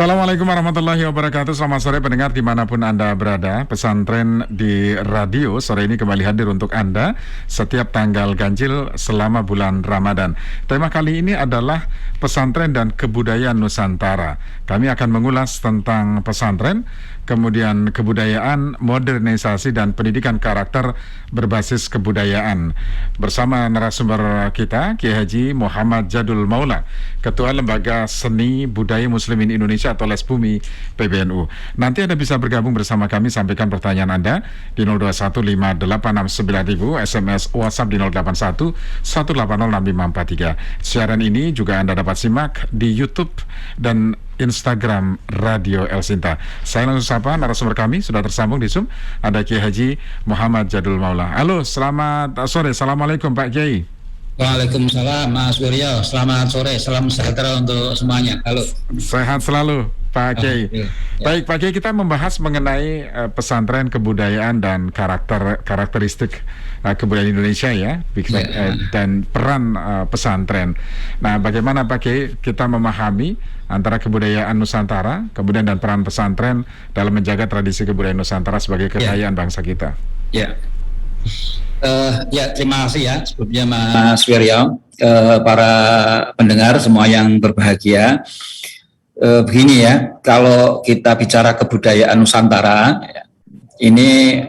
Assalamualaikum warahmatullahi wabarakatuh. Selamat sore pendengar dimanapun Anda berada. Pesantren di radio sore ini kembali hadir untuk Anda setiap tanggal ganjil selama bulan Ramadan. Tema kali ini adalah pesantren dan kebudayaan Nusantara. Kami akan mengulas tentang pesantren, kemudian kebudayaan, modernisasi, dan pendidikan karakter berbasis kebudayaan. Bersama narasumber kita, Kiai Haji Muhammad Jadul Maula, Ketua Lembaga Seni Budaya Muslimin Indonesia atau Lesbumi PBNU. Nanti Anda bisa bergabung bersama kami, sampaikan pertanyaan Anda di 0215869000, SMS WhatsApp di 08118065543. Siaran ini juga Anda dapat simak di YouTube dan Instagram Radio El Sinta. Saya langsung sapa narasumber kami, sudah tersambung di Zoom. Ada Kiai Haji Muhammad Jadul Maula. Halo, selamat sore. Assalamualaikum Pak Kiai. Waalaikumsalam Mas Wiryo. Selamat sore, salam sejahtera untuk semuanya. Halo. Sehat selalu Pak Kiai. Ya. Baik Pak Kiai, kita membahas mengenai pesantren, kebudayaan, dan karakteristik kebudayaan Indonesia ya, dan peran pesantren. Nah, bagaimana Pak Kiai kita memahami antara kebudayaan Nusantara, kemudian dan peran pesantren dalam menjaga tradisi kebudayaan Nusantara sebagai kekayaan bangsa kita? Ya. Terima kasih ya sebelumnya Mas Wiryo, para pendengar semua yang berbahagia. Begini ya, kalau kita bicara kebudayaan Nusantara, ini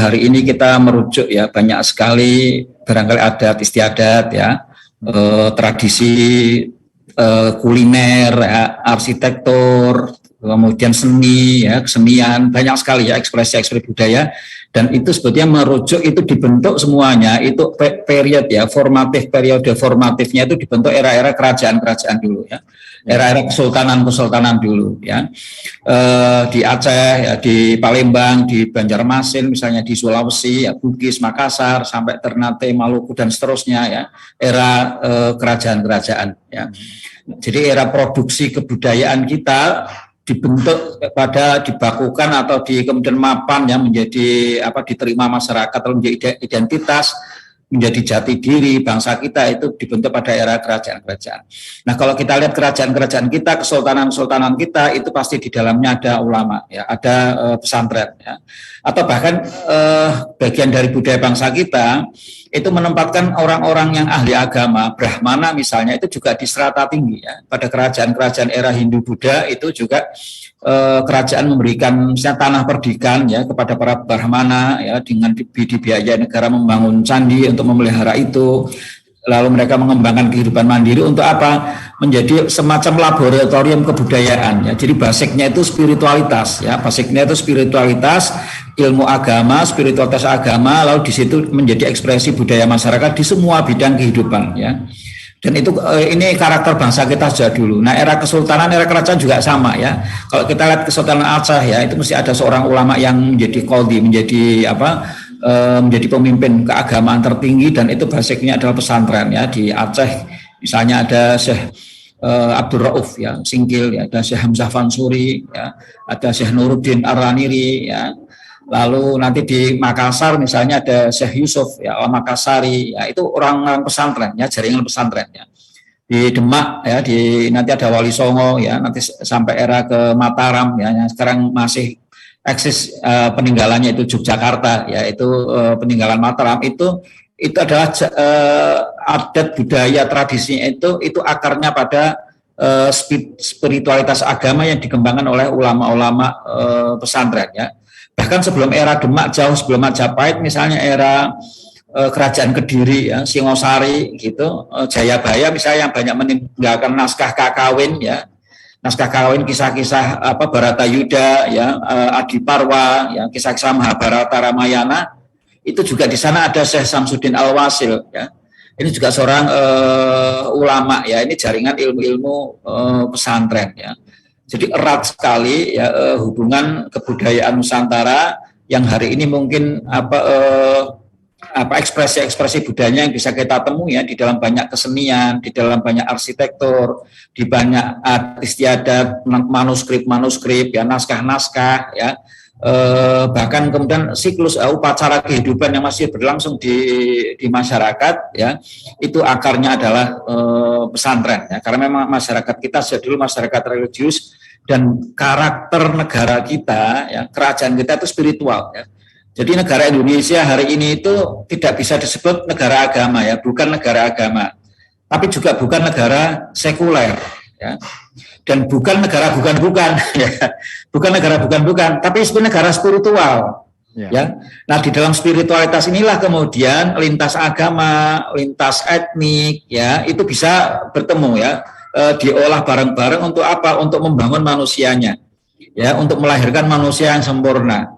hari ini kita merujuk ya banyak sekali barangkali adat istiadat ya, tradisi kuliner, ya, arsitektur, kemudian seni, ya, kesenian, banyak sekali ya ekspresi-ekspresi budaya. Dan itu sebetulnya merujuk, itu dibentuk semuanya, itu periode ya, periode formatifnya itu dibentuk era-era kerajaan-kerajaan dulu ya, era-era kesultanan dulu ya, di Aceh, ya, di Palembang, di Banjarmasin, misalnya di Sulawesi, ya, Bugis, Makassar, sampai Ternate, Maluku dan seterusnya ya, era kerajaan-kerajaan ya. Jadi era produksi kebudayaan kita dibentuk dibakukan atau kemudian mapan ya menjadi diterima masyarakat, lalu menjadi identitas, menjadi jati diri bangsa kita, itu dibentuk pada era kerajaan-kerajaan. Nah, kalau kita lihat kerajaan-kerajaan kita, kesultanan-kesultanan kita, itu pasti di dalamnya ada ulama ya, ada pesantren ya, atau bahkan bagian dari budaya bangsa kita itu menempatkan orang-orang yang ahli agama, Brahmana misalnya, itu juga di strata tinggi ya. Pada kerajaan-kerajaan era Hindu Buddha itu juga kerajaan memberikan misalnya tanah perdikan ya kepada para Brahmana ya, dengan dibiayai negara membangun candi untuk memelihara itu. Lalu mereka mengembangkan kehidupan mandiri untuk apa? Menjadi semacam laboratorium kebudayaan ya. Jadi basicnya itu spiritualitas ya, ilmu agama, spiritualitas agama, lalu di situ menjadi ekspresi budaya masyarakat di semua bidang kehidupan ya. Dan itu ini karakter bangsa kita sejak dulu. Nah, era kesultanan, era kerajaan juga sama ya. Kalau kita lihat Kesultanan Aceh ya, itu mesti ada seorang ulama yang menjadi qadhi, menjadi pemimpin keagamaan tertinggi, dan itu basicnya adalah pesantren ya. Di Aceh misalnya ada Syekh Abdul Rauf ya, Singkil ya, ada Syekh Hamzah Fansuri ya, ada Syekh Nuruddin Ar-Raniri ya. Lalu nanti di Makassar misalnya ada Syekh Yusuf ya, Makassari ya, itu orang-orang pesantren ya, jaringan pesantren ya. Di Demak ya, nanti ada Wali Songo ya, nanti sampai era ke Mataram ya, yang sekarang masih eksis peninggalannya itu Yogyakarta ya, itu peninggalan Mataram, itu adalah adat budaya tradisinya, itu akarnya pada spiritualitas agama yang dikembangkan oleh ulama-ulama pesantren ya. Bahkan sebelum era Demak, jauh sebelum Majapahit, misalnya era Kerajaan Kediri ya, Singosari gitu, Jayabaya misalnya, yang banyak meninggalkan naskah kakawin ya, naskah kakawin, kisah-kisah Baratayuda ya, Adiparwa ya, kisah-kisah Mahabharata Ramayana, itu juga di sana ada Syekh Samsudin Al-Wasil ya. Ini juga seorang ulama ya, ini jaringan ilmu-ilmu pesantren ya. Jadi erat sekali ya hubungan kebudayaan Nusantara yang hari ini mungkin ekspresi-ekspresi budayanya yang bisa kita temui ya di dalam banyak kesenian, di dalam banyak arsitektur, di banyak adat istiadat, manuskrip ya, naskah-naskah ya, bahkan kemudian siklus upacara kehidupan yang masih berlangsung di masyarakat ya, itu akarnya adalah pesantren ya, karena memang masyarakat kita sejak dulu masyarakat religius, dan karakter negara kita, ya, kerajaan kita itu spiritual. Ya. Jadi negara Indonesia hari ini itu tidak bisa disebut negara agama, ya, bukan negara agama, tapi juga bukan negara sekuler, ya, dan bukan negara bukan-bukan, ya, bukan negara bukan-bukan, tapi sebenarnya negara spiritual. Ya, nah di dalam spiritualitas inilah kemudian lintas agama, lintas etnik, ya itu bisa bertemu, ya, diolah bareng-bareng untuk apa? Untuk membangun manusianya, ya, untuk melahirkan manusia yang sempurna.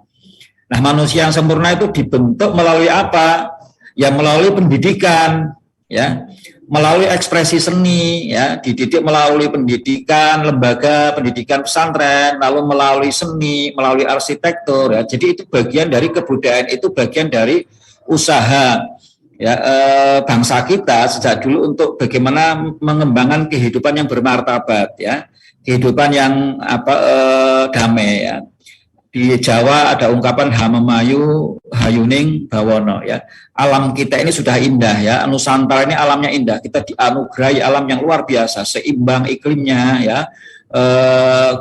Nah, manusia yang sempurna itu dibentuk melalui apa? Ya melalui pendidikan, ya, melalui ekspresi seni, ya, dididik melalui pendidikan, lembaga pendidikan pesantren, lalu melalui seni, melalui arsitektur, ya. Jadi itu bagian dari kebudayaan, itu bagian dari usaha, ya, bangsa kita sejak dulu untuk bagaimana mengembangkan kehidupan yang bermartabat, ya, kehidupan yang damai, ya. Di Jawa ada ungkapan hamemayu hayuning bawono, ya. Alam kita ini sudah indah, ya. Nusantara ini alamnya indah. Kita dianugerahi alam yang luar biasa, seimbang iklimnya, ya.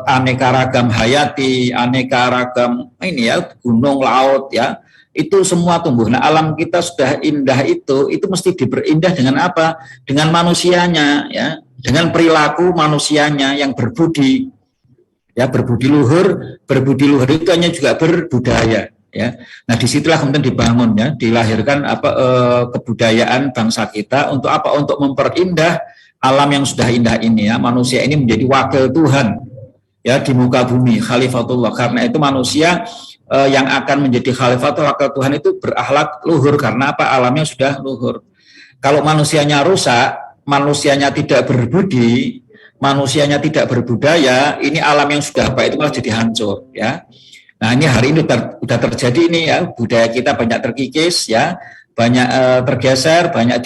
Aneka ragam hayati, aneka ragam ini, ya, gunung, laut, ya. Itu semua tumbuh. Nah, alam kita sudah indah itu mesti diperindah dengan apa? Dengan manusianya, ya. Dengan perilaku manusianya yang berbudi. Ya, berbudi luhur itu hanya juga berbudaya, ya. Nah, disitulah kemudian dibangun, ya, dilahirkan kebudayaan bangsa kita untuk apa? Untuk memperindah alam yang sudah indah ini, ya. Manusia ini menjadi wakil Tuhan, ya, di muka bumi, khalifatullah. Karena itu manusia yang akan menjadi khalifatullah, wakil Tuhan itu berakhlak luhur karena apa? Alamnya sudah luhur. Kalau manusianya rusak, manusianya tidak berbudi, manusianya tidak berbudaya, ini alam yang sudah baik itu malah jadi hancur, ya. Nah, ini hari ini sudah terjadi ini, ya, budaya kita banyak terkikis, ya, banyak tergeser, banyak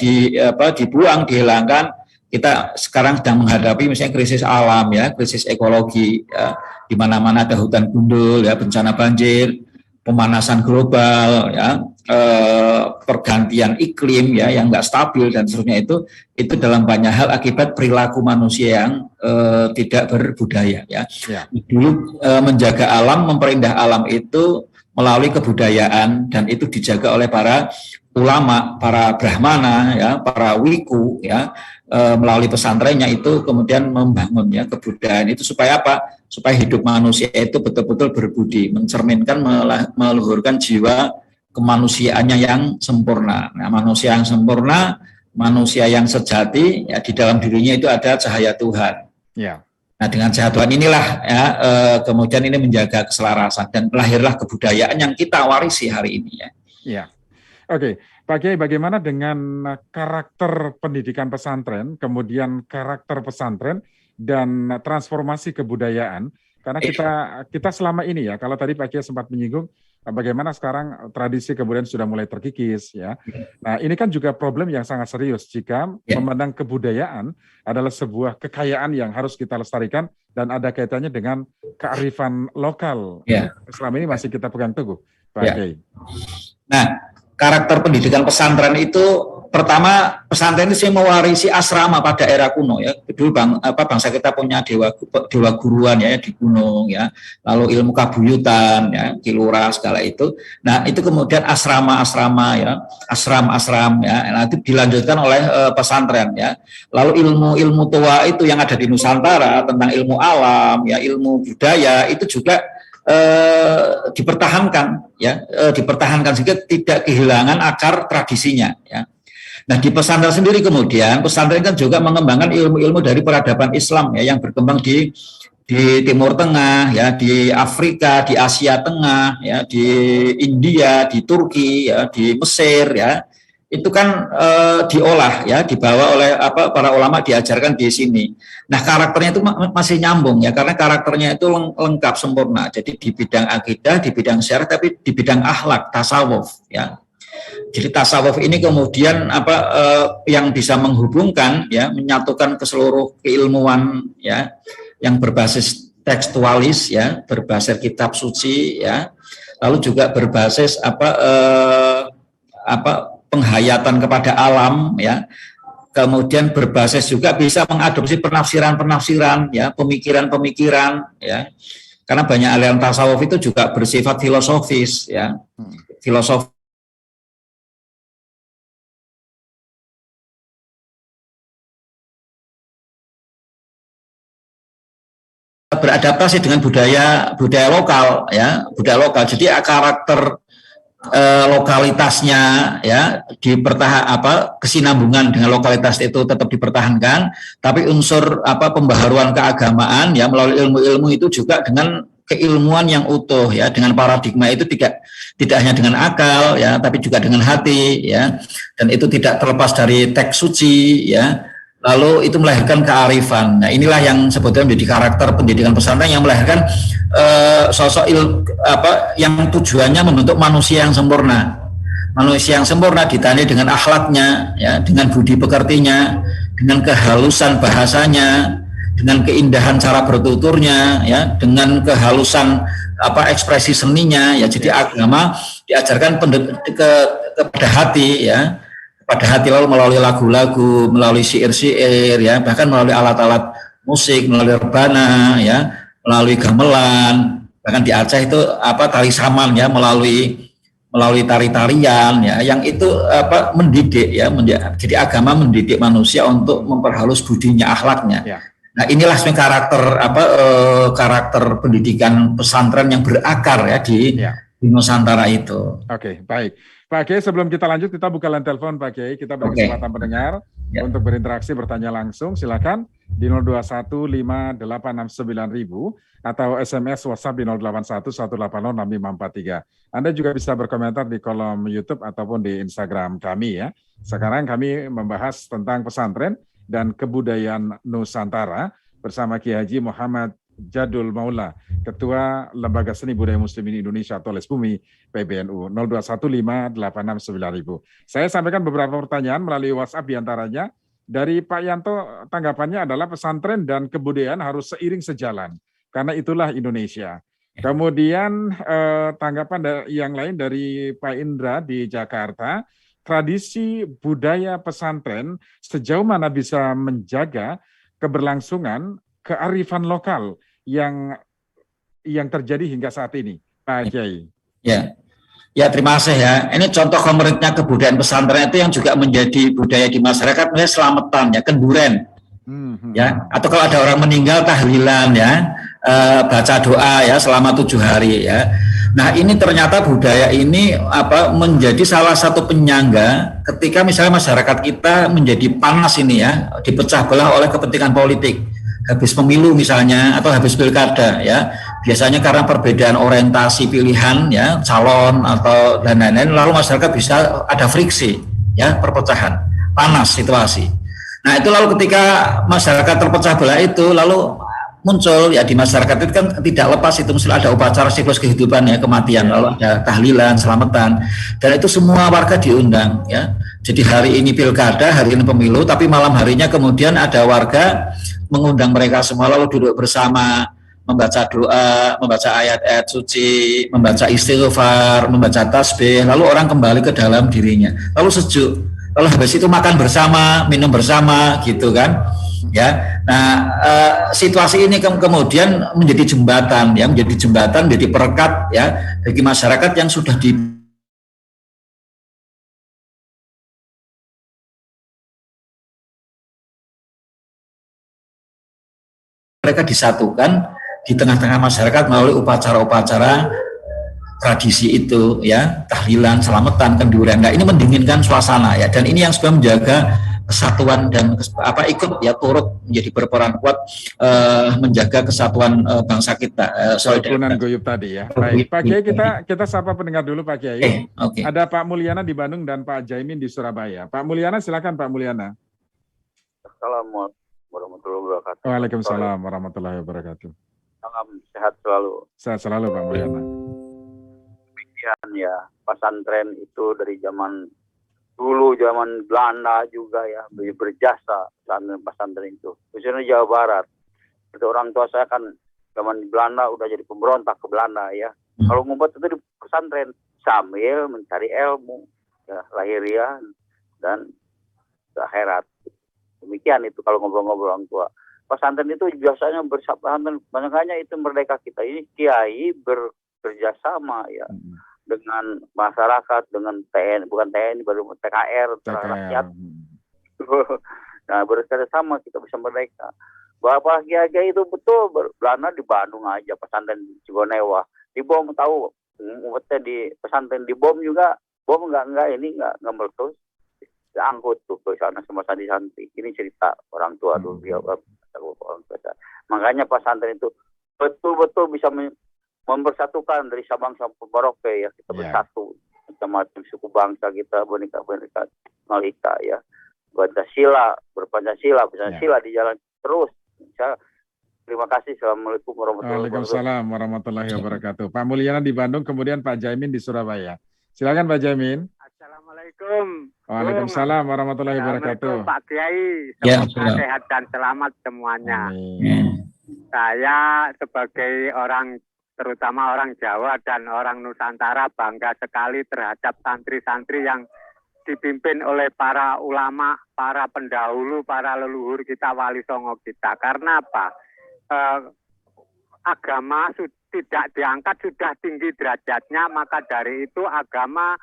dibuang, dihilangkan. Kita sekarang sedang menghadapi misalnya krisis alam, ya, krisis ekologi, ya, di mana-mana ada hutan gundul, ya, bencana banjir, pemanasan global, ya, pergantian iklim, ya, yang nggak stabil dan seterusnya, itu dalam banyak hal akibat perilaku manusia yang tidak berbudaya, ya. Dulu menjaga alam, memperindah alam itu melalui kebudayaan, dan itu dijaga oleh para ulama, para brahmana, ya, para wiku, ya, melalui pesantrennya itu kemudian membangun, ya, kebudayaan itu supaya apa? Supaya hidup manusia itu betul-betul berbudi, mencerminkan, meluhurkan jiwa kemanusiaannya yang sempurna. Nah, manusia yang sempurna, manusia yang sejati, ya, di dalam dirinya itu ada cahaya Tuhan. Ya. Nah, dengan cahaya Tuhan inilah, ya, kemudian ini menjaga keselarasan dan lahirlah kebudayaan yang kita warisi hari ini, ya. Ya. Oke, Pak Kiai, bagaimana dengan karakter pendidikan pesantren, kemudian karakter pesantren dan transformasi kebudayaan? Karena kita selama ini, ya, kalau tadi Pak Kiai sempat menyinggung bagaimana sekarang tradisi kemudian sudah mulai terkikis, ya. Nah, ini kan juga problem yang sangat serius jika memandang kebudayaan adalah sebuah kekayaan yang harus kita lestarikan dan ada kaitannya dengan kearifan lokal. Selama ini masih kita pegang teguh, Pak Kiai. Nah, karakter pendidikan pesantren itu pertama, pesantren itu mewarisi asrama pada era kuno, ya. Dulu bangsa kita punya dewa guruan, ya, di gunung, ya. Lalu ilmu kabuyutan, ya, kilura segala itu. Nah, itu kemudian asrama-asrama, ya, asram-asram, ya. Nah, itu dilanjutkan oleh pesantren, ya. Lalu ilmu-ilmu tua itu yang ada di Nusantara tentang ilmu alam, ya, ilmu budaya itu juga dipertahankan, ya, dipertahankan sehingga tidak kehilangan akar tradisinya, ya. Nah, di pesantren sendiri kemudian pesantren kan juga mengembangkan ilmu-ilmu dari peradaban Islam, ya, yang berkembang di Timur Tengah, ya, di Afrika, di Asia Tengah, ya, di India, di Turki, ya, di Mesir, ya. Itu kan diolah, ya, dibawa oleh para ulama, diajarkan di sini. Nah, karakternya itu masih nyambung, ya, karena karakternya itu lengkap sempurna. Jadi di bidang akidah, di bidang syarah, tapi di bidang akhlak, tasawuf, ya. Jadi tasawuf ini kemudian yang bisa menghubungkan, ya, menyatukan ke seluruh keilmuan, ya, yang berbasis tekstualis, ya, berbasis kitab suci, ya, lalu juga berbasis penghayatan kepada alam, ya, kemudian berbasis juga bisa mengadopsi penafsiran-penafsiran, ya, pemikiran-pemikiran, ya. Karena banyak aliran tasawuf itu juga bersifat filosofis, ya, filosofi beradaptasi dengan budaya lokal, ya, budaya lokal. Jadi karakter lokalitasnya, ya, kesinambungan dengan lokalitas itu tetap dipertahankan, tapi unsur pembaharuan keagamaan, ya, melalui ilmu-ilmu itu juga dengan keilmuan yang utuh, ya, dengan paradigma itu tidak hanya dengan akal, ya, tapi juga dengan hati, ya, dan itu tidak terlepas dari teks suci, ya. Lalu itu melahirkan kearifan. Nah, inilah yang sebetulnya menjadi karakter pendidikan pesantren, yang melahirkan sosok yang tujuannya membentuk manusia yang sempurna. Manusia yang sempurna ditandai dengan akhlaknya, ya, dengan budi pekertinya, dengan kehalusan bahasanya, dengan keindahan cara bertuturnya, ya, dengan kehalusan ekspresi seninya, ya. Jadi agama diajarkan kepada hati, ya, pada hati, lalu melalui lagu-lagu, melalui syair-syair, ya, bahkan melalui alat-alat musik, melalui rebana, ya, melalui gamelan, bahkan di Aceh itu tari saman, ya, melalui tari-tarian, ya, yang itu mendidik, ya, jadi agama mendidik manusia untuk memperhalus budinya, akhlaknya. Ya. Nah, inilah karakter pendidikan pesantren yang berakar, ya, di Nusantara itu. Oke, baik. Pak Kiai, sebelum kita lanjut, kita buka line telepon, Pak Kiai. Kita beri kesempatan pendengar untuk berinteraksi, bertanya langsung. Silakan di 0215869000 atau SMS WhatsApp di 0811806543. Anda juga bisa berkomentar di kolom YouTube ataupun di Instagram kami, ya. Sekarang kami membahas tentang pesantren dan kebudayaan Nusantara bersama Kiai Haji Muhammad Jadul Maula, Ketua Lembaga Seni Budaya Muslimin Indonesia atau Lesbumi PBNU. 0215869000. Saya sampaikan beberapa pertanyaan melalui WhatsApp, diantaranya dari Pak Yanto, tanggapannya adalah pesantren dan kebudayaan harus seiring sejalan karena itulah Indonesia. Kemudian tanggapan yang lain dari Pak Indra di Jakarta, tradisi budaya pesantren sejauh mana bisa menjaga keberlangsungan kearifan lokal yang terjadi hingga saat ini, Pak Kiai. Ya, terima kasih, ya. Ini contoh konkretnya kebudayaan pesantren itu yang juga menjadi budaya di masyarakat, misalnya selamatan, ya, kenduren, ya, atau kalau ada orang meninggal tahlilan, ya, baca doa, ya, selama 7 hari, ya. Nah, ini ternyata budaya ini menjadi salah satu penyangga ketika misalnya masyarakat kita menjadi panas ini, ya, dipecah belah oleh kepentingan politik. Habis pemilu misalnya atau habis pilkada, ya, biasanya karena perbedaan orientasi pilihan, ya, calon atau dan lain-lain, lalu masyarakat bisa ada friksi, ya, perpecahan, panas situasi. Nah, itu lalu ketika masyarakat terpecah belah itu lalu muncul, ya, di masyarakat itu kan tidak lepas itu mesti ada upacara siklus kehidupan, ya, kematian, lalu ada tahlilan, selamatan, dan itu semua warga diundang, ya. Jadi hari ini pilkada, hari ini pemilu, tapi malam harinya kemudian ada warga mengundang mereka semua lalu duduk bersama, membaca doa, membaca ayat-ayat suci, membaca istighfar, membaca tasbih, lalu orang kembali ke dalam dirinya, lalu sejuk, lalu habis itu makan bersama, minum bersama, gitu kan, ya. Nah, situasi ini kemudian menjadi jembatan, ya, menjadi perekat, ya, bagi masyarakat yang sudah mereka disatukan di tengah-tengah masyarakat melalui upacara-upacara tradisi itu, ya, tahlilan, selamatan, kenduren. Nah, ini mendinginkan suasana, ya, dan ini yang sebenarnya menjaga kesatuan dan ikut, ya, turut menjadi berperan kuat menjaga kesatuan bangsa kita. Kerukunan guyup tadi, ya. Baik, Pak Kiai, kita sapa pendengar dulu, Pak Kiai. Okay. Ada Pak Mulyana di Bandung dan Pak Jaimin di Surabaya. Pak Mulyana, silakan Pak Mulyana. Assalamualaikum warahmatullahi wabarakatuh. Waalaikumsalam warahmatullahi wabarakatuh. Salam sehat selalu. Sehat selalu, Pak Mulyana. Demikian, ya, pesantren itu dari zaman dulu, zaman Belanda juga, ya, berjasa pesantren itu. Khususnya Jawa Barat. Itu orang tua saya kan zaman di Belanda udah jadi pemberontak ke Belanda, ya. Kalau ngumpet itu di pesantren sambil mencari ilmu, ya, lahiriah dan akhirat. Demikian itu kalau ngobrol-ngobrol orang tua. Pesantren itu biasanya bersama, makanya itu merdeka kita ini kiai bekerjasama ya dengan masyarakat, dengan TNI, bukan TNI, baru TKR, rakyat. Nah, bekerjasama kita bisa merdeka. Bapak kiai itu betul Belanda di Bandung aja, pesantren di Cigonewa dibom, tahu umatnya di pesantren dibom juga, bom nggak meletus, diangkut tuh ke sana sama santri-santri. Ini cerita orang tua dulu ya, orang tua. Makanya pesantren itu betul-betul bisa mempersatukan dari Sabang sampai Merauke ya, kita bersatu macam-macam suku bangsa kita, boneka Malika ya, Pancasila di jalan terus. Terima kasih. Assalamualaikum warahmatullahi wabarakatuh. Waalaikumsalam warahmatullahi wabarakatuh. Pak Mulyana di Bandung, kemudian Pak Jaimin di Surabaya. Silakan Pak Jaimin. Assalamualaikum. Waalaikumsalam warahmatullahi wabarakatuh. Pak Kiai, Ya, sehat dan selamat semuanya. Amin. Saya sebagai orang, terutama orang Jawa dan orang Nusantara, bangga sekali terhadap santri-santri yang dipimpin oleh para ulama, para pendahulu, para leluhur kita, wali songo kita. Karena apa? Agama tidak diangkat, sudah tinggi derajatnya, maka dari itu agama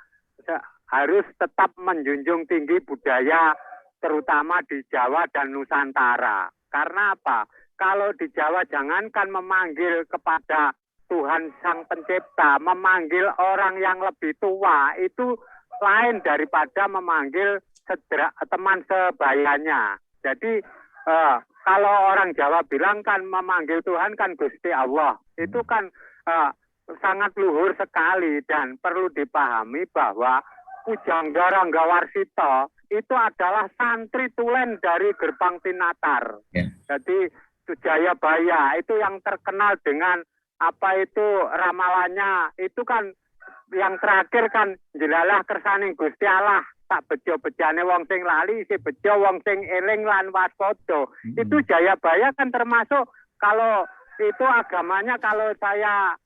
harus tetap menjunjung tinggi budaya, terutama di Jawa dan Nusantara. Karena apa? Kalau di Jawa jangankan memanggil kepada Tuhan Sang Pencipta, memanggil orang yang lebih tua, itu lain daripada memanggil teman sebayanya. Jadi kalau orang Jawa bilang kan memanggil Tuhan kan Gusti Allah, itu kan sangat luhur sekali, dan perlu dipahami bahwa Pujangga Ranggawarsita itu adalah santri tulen dari Gerbang Tinatar. Jadi Jayabaya itu yang terkenal dengan apa itu ramalannya, itu kan yang terakhir kan jelalah kersaning Gusti Allah, tak bejo-bejane wong sing lali, si bejo wong sing eling lan waspada. Itu Jayabaya kan termasuk, kalau itu agamanya kalau saya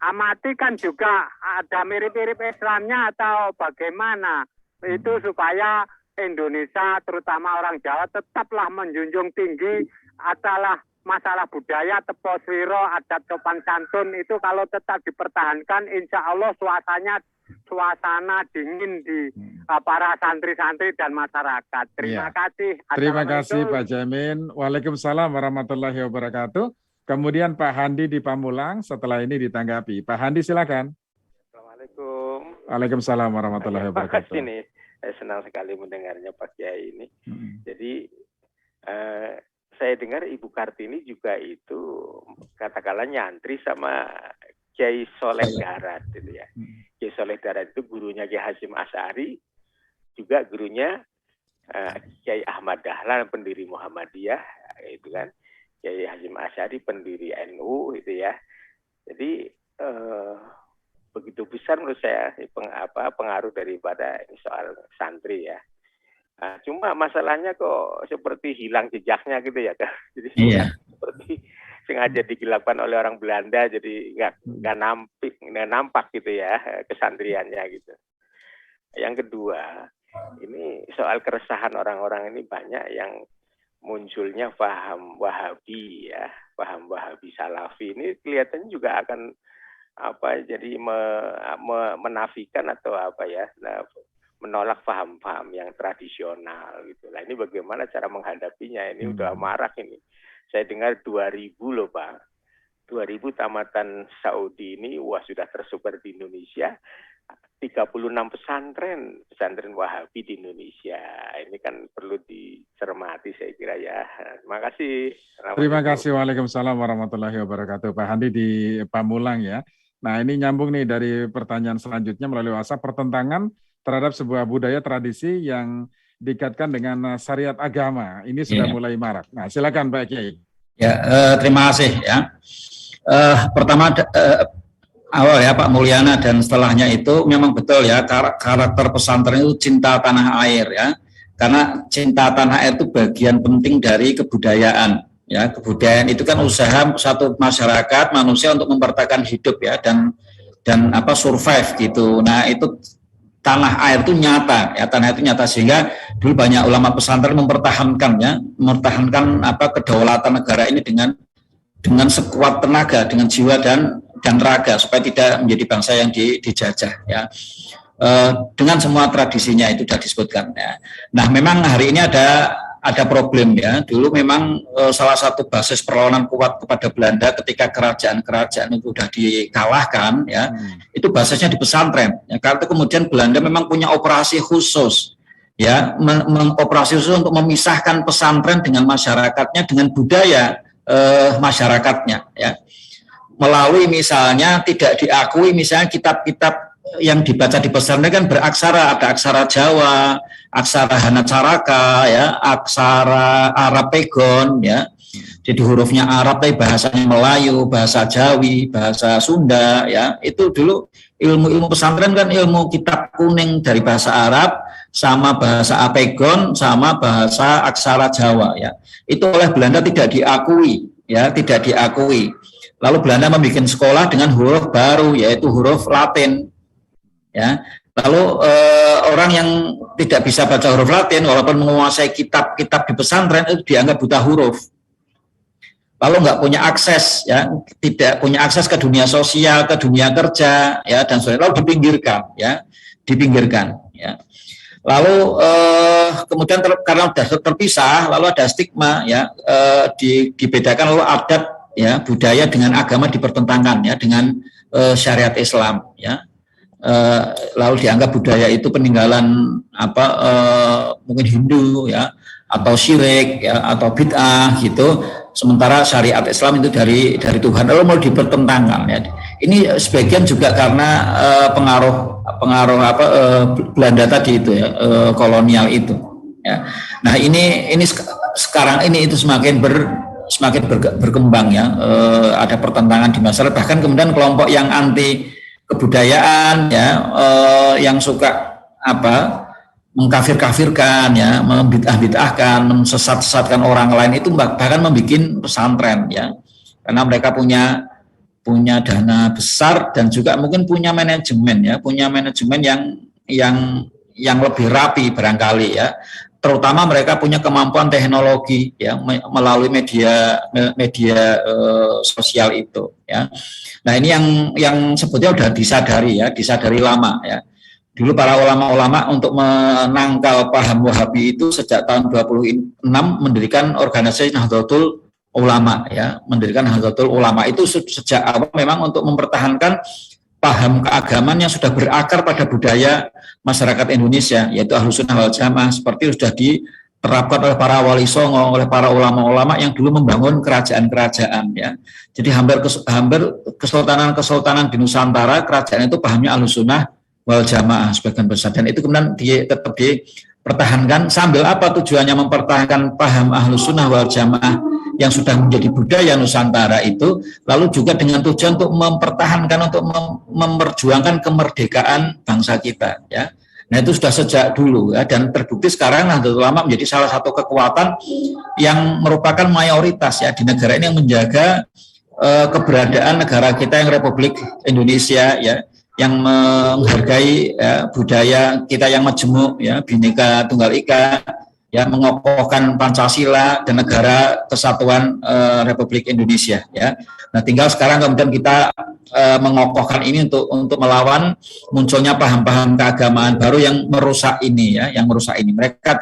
amati kan juga ada mirip-mirip Islamnya atau bagaimana. Itu supaya Indonesia terutama orang Jawa tetaplah menjunjung tinggi adalah masalah budaya, tepo swiro, adat sopan santun, itu kalau tetap dipertahankan, insya Allah suasana dingin di para santri-santri dan masyarakat. Terima kasih. Terima kasih Pak Jaimin. Waalaikumsalam warahmatullahi wabarakatuh. Kemudian Pak Handi di Pamulang, setelah ini ditanggapi. Pak Handi silakan. Assalamualaikum. Waalaikumsalam warahmatullahi wabarakatuh. Terima kasih nih, saya senang sekali mendengarnya Pak Kiai ini. Jadi saya dengar Ibu Kartini juga itu katakanlah nyantri sama Kiai Soleh Darat gitu ya. Kiai Soleh Darat itu gurunya Kiai Hasyim Asy'ari, juga gurunya Kiai Ahmad Dahlan pendiri Muhammadiyah, itu kan. Kiai Hasyim Asy'ari pendiri NU itu ya. Jadi begitu besar menurut saya pengaruh daripada ini soal santri ya. Cuma masalahnya kok seperti hilang jejaknya gitu ya, Kak. Jadi seperti sengaja digelapkan oleh orang Belanda, jadi nggak nampak gitu ya kesantriannya gitu. Yang kedua, ini soal keresahan orang-orang ini banyak yang munculnya paham Wahabi ya, paham Wahabi Salafi ini kelihatannya juga akan jadi menafikan atau menolak paham-paham yang tradisional gitu. Nah, ini bagaimana cara menghadapinya? Ini udah marak ini. Saya dengar 2000 loh Pak. 2000 tamatan Saudi ini sudah tersebar di Indonesia. 36 pesantren Wahabi di Indonesia. Ini kan perlu dicermati saya kira ya. Terima kasih. Terima kasih. Waalaikumsalam warahmatullahi wabarakatuh. Pak Handi di Pamulang ya. Nah, ini nyambung nih dari pertanyaan selanjutnya melalui WhatsApp, pertentangan terhadap sebuah budaya tradisi yang dikaitkan dengan syariat agama. Ini sudah mulai marak. Nah, silakan Pak Kiai. Ya, terima kasih ya. Pertama awal ya Pak Mulyana dan setelahnya itu memang betul ya, karakter pesantren itu cinta tanah air ya. Karena cinta tanah air itu bagian penting dari kebudayaan. Ya, kebudayaan itu kan usaha satu masyarakat manusia untuk mempertahankan hidup ya dan survive gitu. Nah, itu tanah air itu nyata, ya tanah itu nyata, sehingga dulu banyak ulama pesantren mempertahankan kedaulatan negara ini dengan sekuat tenaga, dengan jiwa dan raga, supaya tidak menjadi bangsa yang dijajah, ya. Dengan semua tradisinya itu sudah disebutkan, ya. Nah, memang hari ini ada problem, ya. Dulu memang salah satu basis perlawanan kuat kepada Belanda ketika kerajaan-kerajaan itu sudah dikalahkan, ya. Itu basisnya di pesantren, ya. Karena kemudian Belanda memang punya operasi khusus, ya, operasi khusus untuk memisahkan pesantren dengan masyarakatnya, dengan budaya masyarakatnya, ya. Melalui misalnya tidak diakui misalnya kitab-kitab yang dibaca di pesantren kan beraksara, ada aksara Jawa, aksara Hanacaraka, ya, aksara Arab Pegon, ya. Jadi hurufnya Arab tapi bahasanya Melayu, bahasa Jawi, bahasa Sunda, ya. Itu dulu ilmu pesantren kan ilmu kitab kuning dari bahasa Arab sama bahasa Apegon sama bahasa aksara Jawa, ya. Itu oleh Belanda tidak diakui, ya, tidak diakui. Lalu Belanda membuat sekolah dengan huruf baru, yaitu huruf Latin, ya. Lalu orang yang tidak bisa baca huruf Latin walaupun menguasai kitab-kitab di pesantren itu dianggap buta huruf. Lalu nggak punya akses, ya, tidak punya akses ke dunia sosial, ke dunia kerja, ya, dan sebagainya. Lalu dipinggirkan, ya, dipinggirkan, ya. Lalu kemudian karena sudah terpisah, lalu ada stigma, ya, dibedakan, lalu adat, ya, budaya dengan agama dipertentangkan, ya, dengan syariat Islam, ya. Lalu dianggap budaya itu peninggalan mungkin Hindu, ya, atau syirik, ya, atau bid'ah gitu, sementara syariat Islam itu dari Tuhan, lalu mau dipertentangkan, ya. Ini sebagian juga karena pengaruh Belanda tadi itu, ya, kolonial itu, ya. Nah, ini sekarang ini itu semakin berkembang, ya. Ada pertentangan di masyarakat, bahkan kemudian kelompok yang anti kebudayaan, ya, yang suka mengkafir-kafirkan, ya, membid'ah-bid'ahkan, mensesat-sesatkan orang lain, itu bahkan membuat pesantren, ya, karena mereka punya dana besar dan juga mungkin punya manajemen, ya, yang lebih rapi barangkali, ya. Terutama mereka punya kemampuan teknologi, ya, melalui media sosial itu, ya. Nah, ini yang sebetulnya sudah disadari lama, ya. Dulu para ulama-ulama untuk menangkal paham Wahabi itu sejak tahun 26 mendirikan organisasi Nahdlatul Ulama, ya, mendirikan Nahdlatul Ulama itu sejak awal memang untuk mempertahankan paham keagamaan yang sudah berakar pada budaya masyarakat Indonesia, yaitu Ahlus Sunnah wal Jamaah, seperti sudah diterapkan oleh para wali songo, oleh para ulama-ulama yang dulu membangun kerajaan-kerajaan, ya. Jadi hampir kesultanan di Nusantara, kerajaan itu pahamnya Ahlus Sunnah wal Jamaah sebagian besar, dan itu kemudian tetap dipertahankan. Sambil apa tujuannya mempertahankan paham Ahlus Sunnah wal Jamaah yang sudah menjadi budaya Nusantara itu, lalu juga dengan tujuan untuk mempertahankan, untuk memperjuangkan kemerdekaan bangsa kita, ya. Nah, itu sudah sejak dulu, ya, dan terbukti sekarang Nahdlatul Ulama menjadi salah satu kekuatan yang merupakan mayoritas, ya, di negara ini, yang menjaga keberadaan negara kita yang Republik Indonesia, ya, yang menghargai, ya, budaya kita yang majemuk, ya, Bhinneka Tunggal Ika, ya, mengokohkan Pancasila dan negara kesatuan Republik Indonesia, ya. Nah, tinggal sekarang kemudian kita mengokohkan ini untuk melawan munculnya paham-paham keagamaan baru yang merusak ini, ya, yang merusak ini. Mereka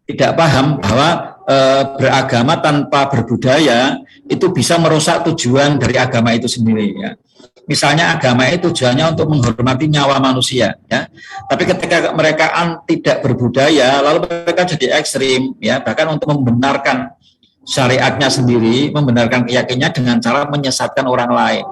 tidak paham bahwa beragama tanpa berbudaya itu bisa merusak tujuan dari agama itu sendiri, ya. Misalnya agama itu tujuannya untuk menghormati nyawa manusia, ya. Tapi ketika mereka tidak berbudaya, lalu mereka jadi ekstrim, ya, bahkan untuk membenarkan syariatnya sendiri, membenarkan keyakinannya dengan cara menyesatkan orang lain.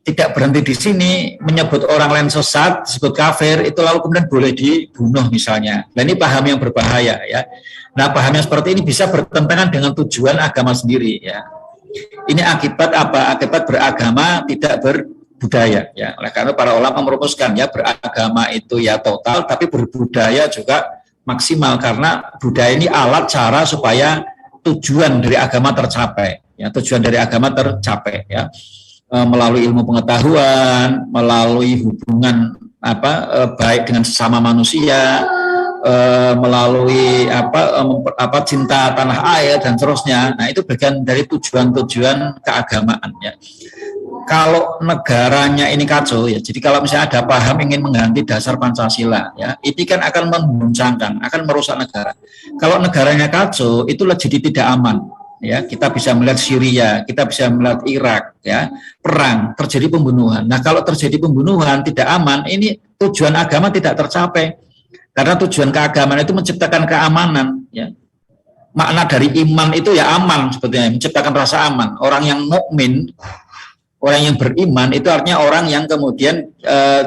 Tidak berhenti di sini, menyebut orang lain sesat, disebut kafir, itu lalu kemudian boleh dibunuh misalnya. Dan ini paham yang berbahaya, ya. Nah, paham yang seperti ini bisa bertentangan dengan tujuan agama sendiri, ya. Ini akibat apa? Akibat beragama tidak berbudaya, ya. Oleh karena para ulama merumuskan, ya, beragama itu ya total, tapi berbudaya juga maksimal, karena budaya ini alat cara supaya tujuan dari agama tercapai, ya. Tujuan dari agama tercapai, ya, melalui ilmu pengetahuan, melalui hubungan baik dengan sesama manusia, melalui cinta tanah air dan seterusnya. Nah, itu bagian dari tujuan-tujuan keagamaan ya. Kalau negaranya ini kacau ya, jadi kalau misalnya ada paham ingin mengganti dasar Pancasila ya, ini kan akan memboncengkan, akan merusak negara. Kalau negaranya kacau, itulah jadi tidak aman ya. Kita bisa melihat Syria, kita bisa melihat Irak ya, perang, terjadi pembunuhan. Nah, kalau terjadi pembunuhan tidak aman, ini tujuan agama tidak tercapai. Karena tujuan keagamaan itu menciptakan keamanan ya. Makna dari iman itu ya aman sebetulnya, menciptakan rasa aman. Orang yang mukmin, orang yang beriman itu artinya orang yang kemudian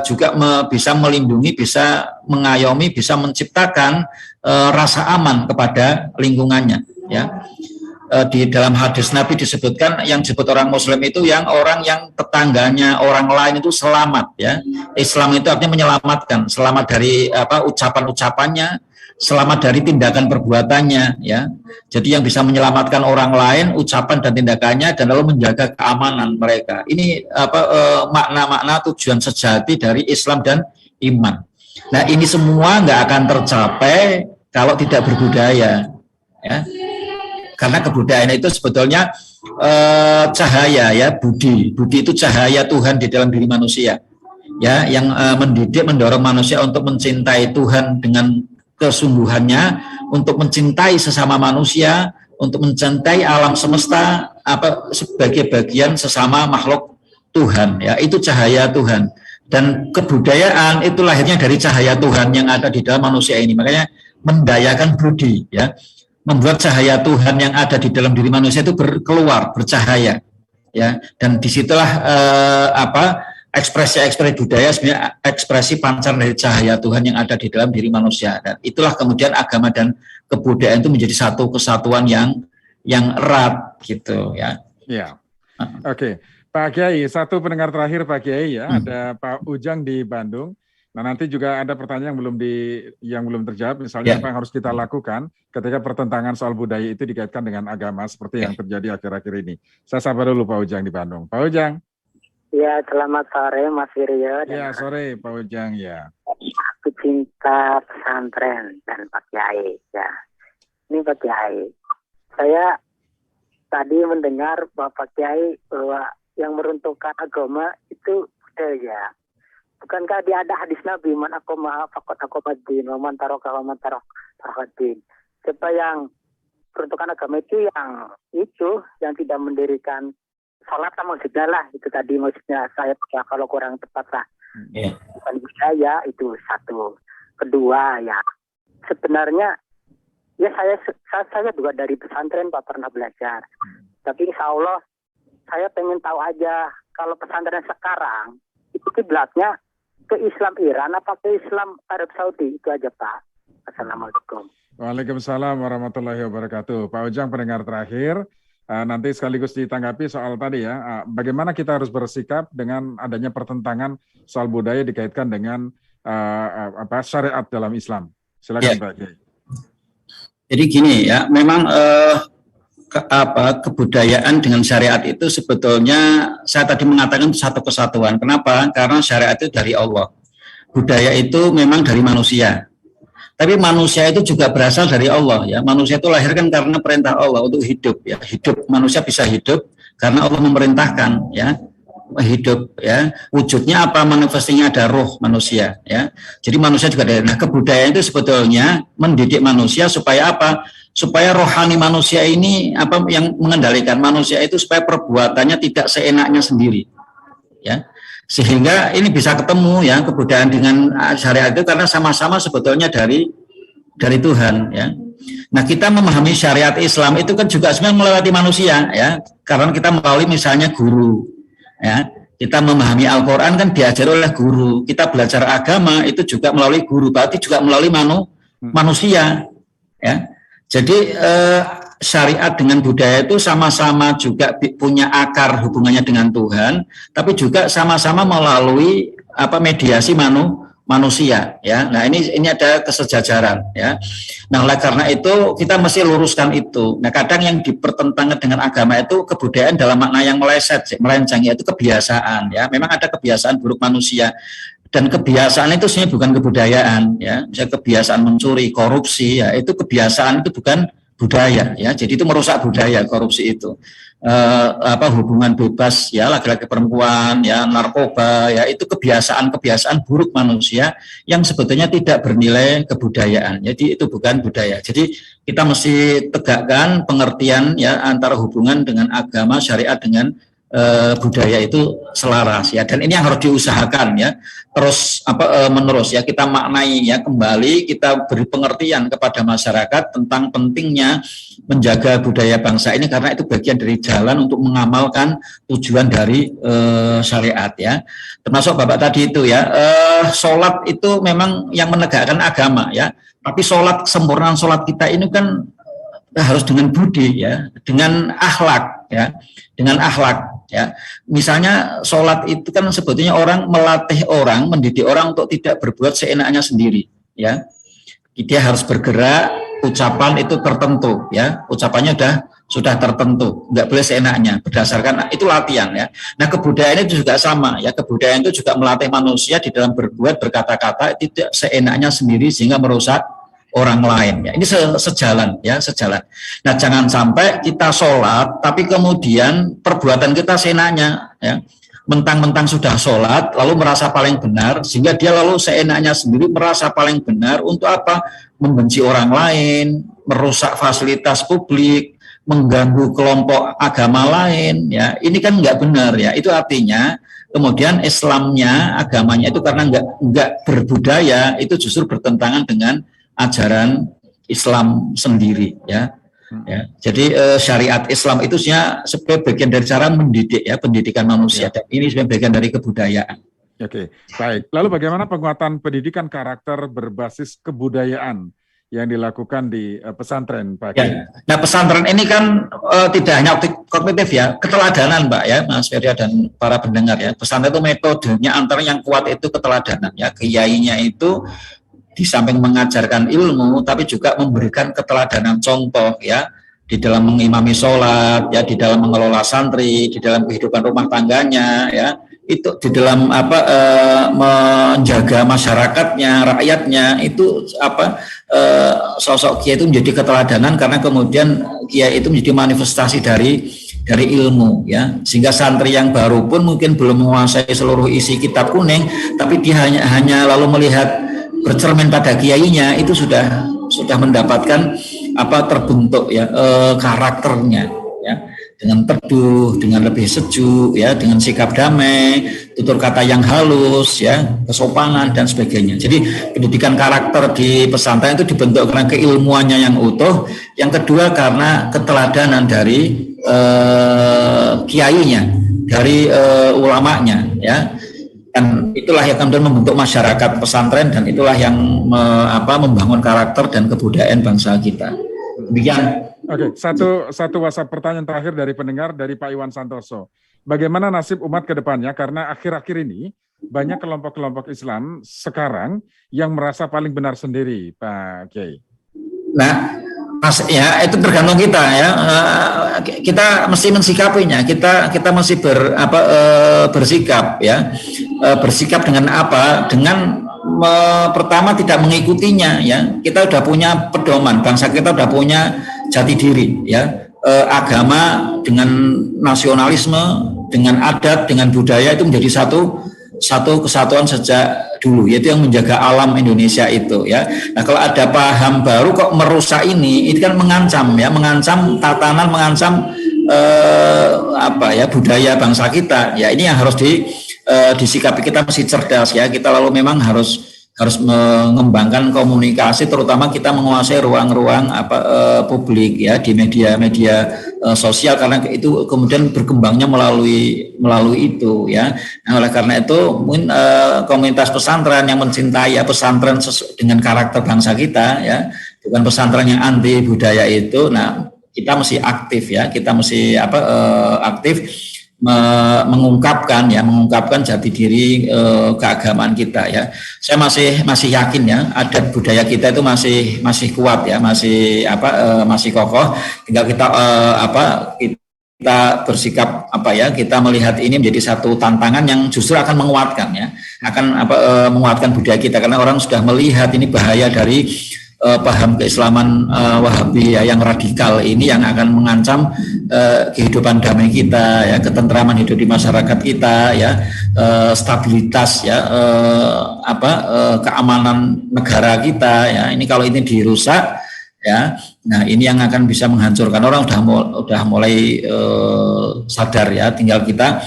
juga bisa melindungi, bisa mengayomi, bisa menciptakan rasa aman kepada lingkungannya ya. Di dalam hadis Nabi disebutkan yang disebut orang Muslim itu yang orang yang tetangganya orang lain itu selamat ya. Islam itu artinya menyelamatkan, selamat dari ucapan-ucapannya, selamat dari tindakan perbuatannya ya. Jadi yang bisa menyelamatkan orang lain, ucapan dan tindakannya, dan lalu menjaga keamanan mereka. Ini makna-makna tujuan sejati dari Islam dan iman. Nah, ini semua nggak akan tercapai kalau tidak berbudaya ya. Karena kebudayaan itu sebetulnya cahaya ya, budi itu cahaya Tuhan di dalam diri manusia ya, yang mendidik, mendorong manusia untuk mencintai Tuhan dengan kesungguhannya, untuk mencintai sesama manusia, untuk mencintai alam semesta sebagai bagian sesama makhluk Tuhan ya. Itu cahaya Tuhan, dan kebudayaan itu lahirnya dari cahaya Tuhan yang ada di dalam manusia ini. Makanya mendayakan budi ya, membuat cahaya Tuhan yang ada di dalam diri manusia itu keluar, bercahaya ya. Dan disitulah ekspresi budaya sebenarnya ekspresi pancar dari cahaya Tuhan yang ada di dalam diri manusia. Dan itulah kemudian agama dan kebudayaan itu menjadi satu kesatuan yang erat gitu ya. Ya. Oke. Pak Kiai, satu pendengar terakhir Pak Kiai ya, ada Pak Ujang di Bandung. Nah, nanti juga ada pertanyaan yang belum terjawab, misalnya apa yang harus kita lakukan ketika pertentangan soal budaya itu dikaitkan dengan agama seperti yang terjadi akhir-akhir ini. Saya sapa dulu Pak Ujang di Bandung. Pak Ujang. Ya, selamat sore Mas Wiryo. Ya, sore Pak Ujang ya. Aku cinta pesantren dan Pak Kiai ya. Ini Pak Kiai, saya tadi mendengar Bapak Kiai bahwa yang meruntuhkan agama itu budaya. Bukankah dia ada hadis Nabi, man aqama faqad aqamaddin wa man taraka wa man tarakaddin. Siapa yang peruntukan agama itu yang tidak mendirikan salat maksudnya lah, itu tadi maksudnya saya kalau kurang tepat lah. Bukan budaya itu satu. Kedua ya, sebenarnya ya saya juga dari pesantren Pak pernah belajar. Tapi insya Allah saya pengen tahu aja kalau pesantren sekarang itu kiblatnya ke Islam Iran apa ke Islam Arab Saudi, itu aja Pak. Assalamualaikum. Waalaikumsalam warahmatullahi wabarakatuh. Pak Ujang pendengar terakhir, nanti sekaligus ditanggapi soal tadi ya, bagaimana kita harus bersikap dengan adanya pertentangan soal budaya dikaitkan dengan syariat dalam Islam. Silakan Pak Kiai. Jadi gini ya, memang kebudayaan dengan syariat itu sebetulnya saya tadi mengatakan satu kesatuan. Kenapa? Karena syariat itu dari Allah. Budaya itu memang dari manusia. Tapi manusia itu juga berasal dari Allah ya. Manusia itu lahir kan karena perintah Allah untuk hidup ya. Hidup, manusia bisa hidup karena Allah memerintahkan ya. Hidup ya. Wujudnya apa? Manifestinya ada roh manusia ya. Jadi manusia juga dari. Nah, kebudayaan itu sebetulnya mendidik manusia supaya apa? Supaya rohani manusia ini yang mengendalikan manusia itu supaya perbuatannya tidak seenaknya sendiri ya, sehingga ini bisa ketemu ya kebudayaan dengan syariat itu karena sama-sama sebetulnya dari Tuhan ya. Nah, kita memahami syariat Islam itu kan juga sebenarnya melewati manusia ya, karena kita melalui misalnya guru ya, kita memahami Al-Quran kan diajar oleh guru, kita belajar agama itu juga melalui guru, berarti juga melalui manusia ya. Jadi syariat dengan budaya itu sama-sama juga punya akar hubungannya dengan Tuhan, tapi juga sama-sama melalui mediasi manusia ya. Nah, ini ada kesejajaran ya. Nah, oleh karena itu kita mesti luruskan itu. Nah, kadang yang dipertentangkan dengan agama itu kebudayaan dalam makna yang melenceng, yaitu kebiasaan ya. Memang ada kebiasaan buruk manusia Dan kebiasaan itu sebenarnya bukan kebudayaan, ya. Misalnya kebiasaan mencuri, korupsi, ya itu kebiasaan, itu bukan budaya, ya. Jadi itu merusak budaya, korupsi itu. Hubungan bebas, ya, laki-laki perempuan, ya, narkoba, ya, itu kebiasaan buruk manusia yang sebetulnya tidak bernilai kebudayaan. Jadi itu bukan budaya. Jadi kita mesti tegakkan pengertian, ya, antara hubungan dengan agama, syariat dengan budaya itu selaras, ya, dan ini yang harus diusahakan, ya, terus menerus, ya, kita maknai, ya, kembali kita beri pengertian kepada masyarakat tentang pentingnya menjaga budaya bangsa ini, karena itu bagian dari jalan untuk mengamalkan tujuan dari syariat, ya, termasuk Bapak tadi itu, ya, sholat itu memang yang menegakkan agama, ya, tapi sholat, kesempurnaan sholat kita ini kan harus dengan budi, ya, dengan akhlak, ya, dengan akhlak. Ya, misalnya sholat itu kan sebetulnya orang melatih orang, mendidik orang untuk tidak berbuat seenaknya sendiri. Ya, dia harus bergerak, ucapan itu tertentu. Ya, ucapannya sudah tertentu, nggak boleh seenaknya. Berdasarkan itu latihan. Ya, nah kebudayaan itu juga sama. Ya, kebudayaan itu juga melatih manusia di dalam berbuat, berkata-kata tidak seenaknya sendiri sehingga merusak orang lain, ya. Ini sejalan, ya, sejalan. Nah, jangan sampai kita sholat tapi kemudian perbuatan kita seenaknya, ya, mentang-mentang sudah sholat lalu merasa paling benar, sehingga dia lalu seenaknya sendiri merasa paling benar untuk apa? Membenci orang lain, merusak fasilitas publik, mengganggu kelompok agama lain, ya. Ini kan nggak benar, ya. Itu artinya kemudian Islamnya, agamanya itu karena nggak berbudaya, itu justru bertentangan dengan ajaran Islam sendiri, ya. Ya, jadi syariat Islam itu sebagai bagian dari cara mendidik, ya, pendidikan manusia, dan ini sebagai bagian dari kebudayaan. Oke, baik. Lalu bagaimana penguatan pendidikan karakter berbasis kebudayaan yang dilakukan di pesantren, Pak? Ya. Nah, pesantren ini kan tidak hanya kognitif, ya, keteladanan, Mbak, ya, Mas Ferya dan para pendengar, ya. Pesantren itu metodenya antara yang kuat itu keteladanan, ya, kiainya itu di samping mengajarkan ilmu, tapi juga memberikan keteladanan contoh, ya, di dalam mengimami sholat, ya, di dalam mengelola santri, di dalam kehidupan rumah tangganya, ya, itu di dalam menjaga masyarakatnya, rakyatnya, itu sosok kiai itu menjadi keteladanan, karena kemudian kiai itu menjadi manifestasi dari ilmu, ya, sehingga santri yang baru pun mungkin belum menguasai seluruh isi kitab kuning, tapi dia hanya lalu melihat bercermin pada kiainya, itu sudah mendapatkan terbentuk, ya, karakternya, ya, dengan teduh, dengan lebih sejuk, ya, dengan sikap damai, tutur kata yang halus, ya, kesopanan dan sebagainya. Jadi pendidikan karakter di pesantren itu dibentuk karena keilmuannya yang utuh, yang kedua karena keteladanan dari kiainya, dari ulamanya, ya. Dan itulah yang kemudian membentuk masyarakat pesantren, dan itulah yang membangun karakter dan kebudayaan bangsa kita. Demikian. Oke, satu WhatsApp pertanyaan terakhir dari pendengar, dari Pak Iwan Santoso. Bagaimana nasib umat ke depannya? Karena akhir-akhir ini banyak kelompok-kelompok Islam sekarang yang merasa paling benar sendiri, Pak Kiai. Nah, Mas, ya, itu tergantung kita, ya. Kita mesti mensikapinya. Kita mesti bersikap, ya. Bersikap dengan apa? Dengan pertama tidak mengikutinya, ya. Kita sudah punya pedoman, bangsa kita sudah punya jati diri, ya. Agama dengan nasionalisme, dengan adat, dengan budaya itu menjadi satu kesatuan sejak dulu, yaitu yang menjaga alam Indonesia itu, ya. Nah, kalau ada paham baru kok merusak ini kan mengancam, ya, mengancam tatanan, mengancam budaya bangsa kita. Ya, ini yang harus disikapi. Kita mesti cerdas, ya. Kita lalu memang harus mengembangkan komunikasi, terutama kita menguasai ruang-ruang publik, ya, di media sosial, karena itu kemudian berkembangnya melalui itu, ya. Nah, oleh karena itu mungkin komunitas pesantren yang mencintai, ya, pesantren dengan karakter bangsa kita, ya, bukan pesantren yang anti budaya itu. Nah, kita mesti aktif, ya, kita mesti aktif mengungkapkan jati diri keagamaan kita, ya. Saya masih yakin, ya, adat budaya kita itu masih kuat, ya, masih kokoh. Tinggal kita kita bersikap kita melihat ini menjadi satu tantangan yang justru akan menguatkan, ya, akan menguatkan budaya kita, karena orang sudah melihat ini bahaya dari paham keislaman Wahabi ya, yang radikal ini, yang akan mengancam kehidupan damai kita ya, ketentraman hidup di masyarakat kita ya, stabilitas ya, keamanan negara kita ya. Ini kalau ini dirusak ya, nah ini yang akan bisa menghancurkan. Orang udah mulai sadar ya, tinggal kita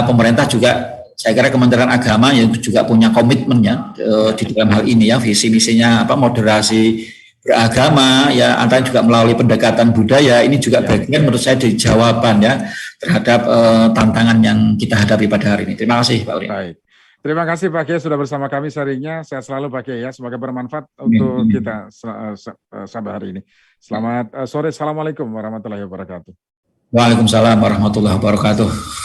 pemerintah juga, saya kira Kementerian Agama yang juga punya komitmennya di dalam hal ini ya, visi misinya moderasi beragama ya, antara juga melalui pendekatan budaya. Ini juga bagian menurut saya dari jawaban ya terhadap tantangan yang kita hadapi pada hari ini. Terima kasih Pak Uri. Baik. Terima kasih Pak Kiai sudah bersama kami sharingnya. Sehat selalu Pak Kiai ya. Semoga bermanfaat untuk kita sampai hari ini. Selamat sore. Assalamualaikum warahmatullahi wabarakatuh. Waalaikumsalam warahmatullahi wabarakatuh.